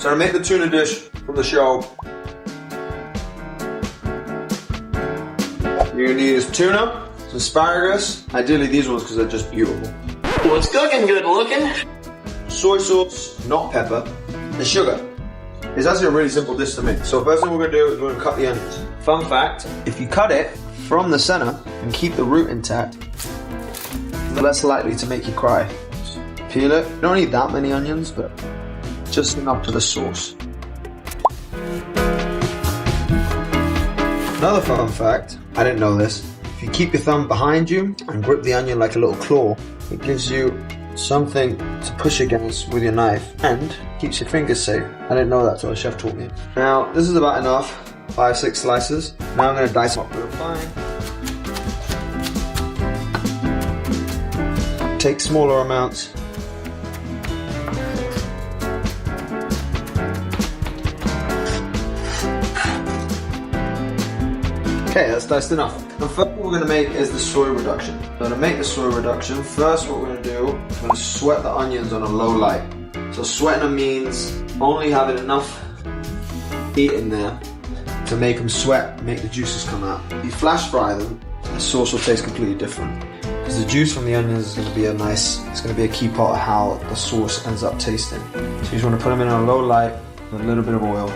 So to make the tuna dish from the show, you're gonna need is tuna, some asparagus, ideally these ones because they're just beautiful. What's cooking good looking? Soy sauce, not pepper, and sugar. It's actually a really simple dish to make. So first thing we're gonna do is we're gonna cut the onions. Fun fact, if you cut it from the center and keep the root intact, you're less likely to make you cry. Peel it. You don't need that many onions, but just enough for the sauce. Another fun fact, I didn't know this, if you keep your thumb behind you and grip the onion like a little claw, it gives you something to push against with your knife and keeps your fingers safe. I didn't know that till the chef taught me. Now, this is about enough, 5-6 slices. Now I'm gonna dice them up real fine. Take smaller amounts. Okay, that's diced enough. The first what we're going to make is the soy reduction. So to make the soy reduction, first what we're going to do, we're going to sweat the onions on a low light. So sweating them means only having enough heat in there to make them sweat, make the juices come out. If you flash fry them, the sauce will taste completely different. Because the juice from the onions is going to be it's going to be a key part of how the sauce ends up tasting. So you just want to put them in a low light with a little bit of oil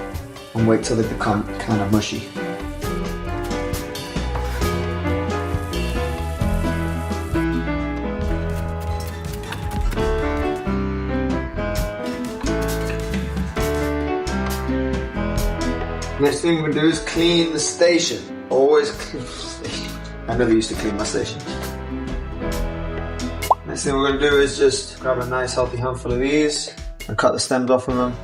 and wait till they become kind of mushy. Next thing we're gonna do is clean the station. Always clean the station. I never used to clean my station. Next thing we're gonna do is just grab a nice healthy handful of these and cut the stems off of them.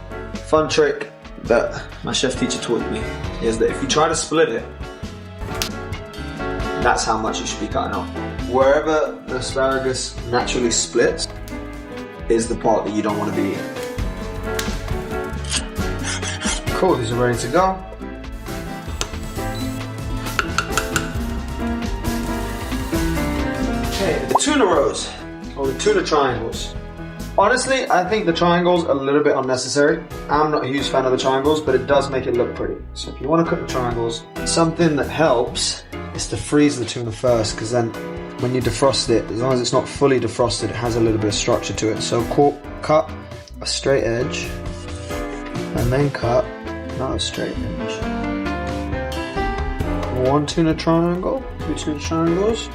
Fun trick that my chef teacher taught me is that if you try to split it, that's how much you should be cutting off. Wherever the asparagus naturally splits is the part that you don't want to be in. Cool, these are ready to go. Okay, the tuna rows, or the tuna triangles. Honestly, I think the triangles are a little bit unnecessary. I'm not a huge fan of the triangles, but it does make it look pretty. So if you want to cook the triangles, something that helps is to freeze the tuna first, because then when you defrost it, as long as it's not fully defrosted, it has a little bit of structure to it. So cut a straight edge, and then cut another straight edge. One tuna triangle, two tuna triangles.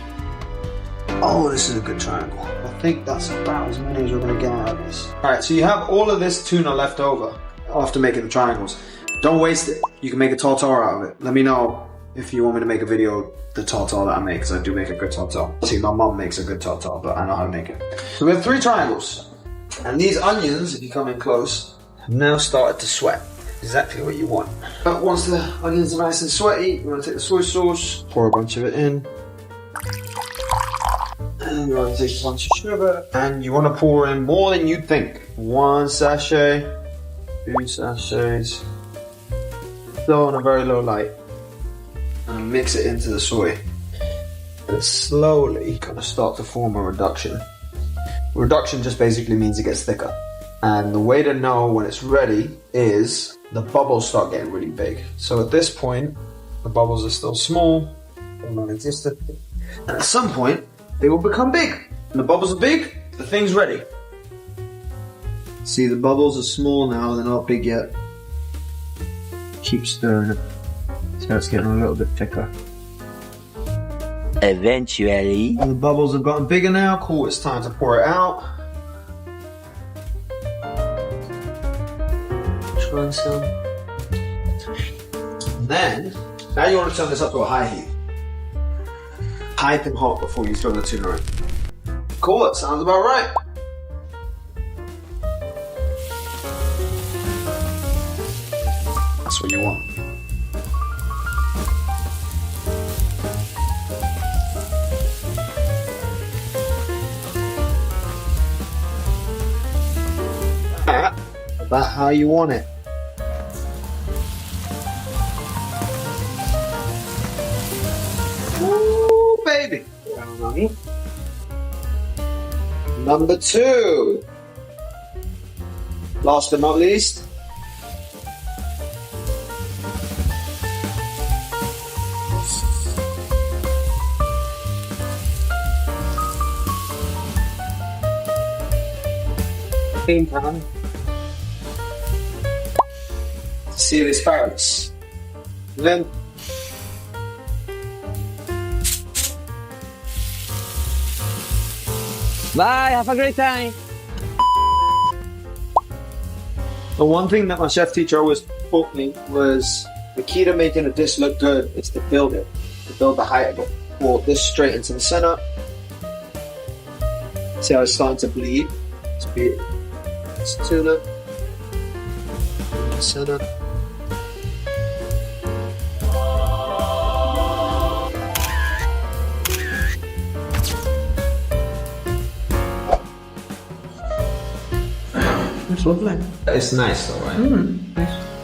Oh, this is a good triangle. I think that's about as many as we're going to get out of this. Alright, so you have all of this tuna left over after making the triangles. Don't waste it. You can make a tartare out of it. Let me know if you want me to make a video the tartare that I make, because I do make a good tartare. See, my mum makes a good tartare, but I know how to make it. So we have 3 triangles. And these onions, if you come in close, have now started to sweat. Exactly what you want. But once the onions are nice and sweaty, you want to take the soy sauce, pour a bunch of it in. And you want to take a bunch of sugar. And you want to pour in more than you'd think. 1 sachet, 2 sachets. Throw on a very low light. And mix it into the soy. And it's slowly going to start to form a reduction. Reduction just basically means it gets thicker. And the way to know when it's ready is the bubbles start getting really big. So at this point, the bubbles are still small or non-existent. And at some point, they will become big. When the bubbles are big, the thing's ready. See, the bubbles are small now, they're not big yet. Keep stirring it. So it's getting a little bit thicker. Eventually. And the bubbles have gotten bigger now. Cool, it's time to pour it out. Try some. And then, now you want to turn this up to a high heat. Piping hot before you throw the tuna in. Cool, that sounds about right. That's what you want. About how you want it. Ooh, baby. Number 2. Last but not least, clean pan. See the asparagus. Then Bye, have a great time. the one thing that my chef teacher always taught me was the key to making a dish look good is to build it, to build the height of it. Pour this straight into the center. See how it's starting to bleed? It's bleeding. It's tuna. Center. It's lovely. It's nice though, right? Nice.